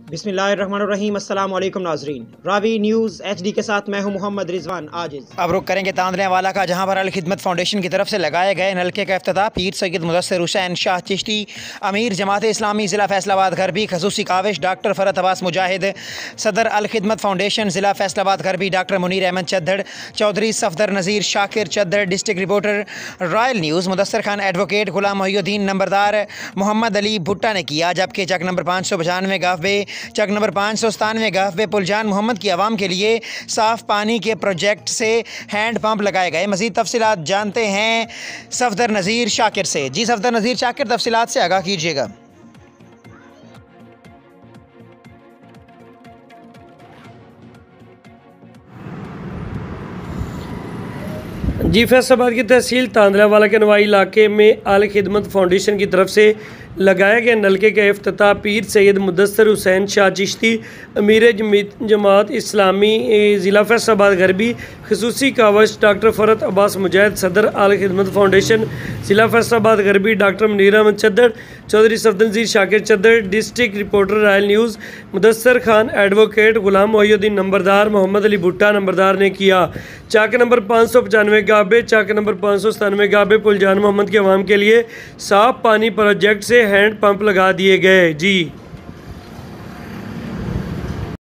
बिस्मिल्लाहिर्रहमानिर्रहीम। अस्सलाम वालेकुम नाजरीन, रावी न्यूज़ HD के साथ मैं हूं मोहम्मद रिजवान। आजिज़ अब रुक करेंगे तांदलेवाला का, जहां पर अल खिदमत फाउंडेशन की तरफ से लगाए गए नलके का इफ्तिताह पीर सैयद मुदस्सिर हुसैन शाह चिश्ती अमीर जमात इस्लामी ज़िला फैसलाबाद गरबी खसूसी काविश डॉक्टर फ़रत अब्बास मुजाहिद सदर अल खिदमत फाउंडेशन ज़िला फैसलाबाद गरबी doctor Munir Ahmad Chaddhar Chaudhry Safdar Nazir Shakir Chaddhar district reporter royal news Mudassir Khan advocate Ghulam Mohiuddin नंबरदार मोहम्मद अली भुट्टा ने किया। जबकि चक नंबर 595 गाफबे चक नंबर 597 गाफबे पुलजान मोहम्मद की आवाम के लिए साफ़ पानी के प्रोजेक्ट से हैंड पंप लगाए गए। मज़ीद तफसीलात जानते हैं सफदर नज़ीर शाकिर से। जी सफदर नज़ीर शाकिर, तफसीलात से आगाह कीजिएगा। जी, फैसलाबाद की तहसील तांदलावाला के नवाई इलाके में अल खिदमत फाउंडेशन की तरफ से लगाए गए नलके का इफ्तिताह पीर सैयद मुदस्सिर हुसैन शाह चिश्ती अमीर जमात इस्लामी ज़िला फैसलाबाद गरबी खसूसी कावश डॉक्टर फ़रत अब्बास मुजाहिद सदर अल खिदमत फाउंडेशन ज़िला फैसलाबाद गरबी doctor Munir Ahmad Chaddhar Chaudhry Safdar Nazir Shakir Chaddhar district reporter royal news Mudassir Khan advocate Ghulam Mohiuddin नंबरदार मोहम्मद अली भुट्टा नंबरदार ने किया। चाक नंबर 595 गाबे चाक नंबर 597 गाबे पुलजान मोहम्मद के अवाम के लिए साफ पानी प्रोजेक्ट से हैंड पंप लगा दिए गए। जी।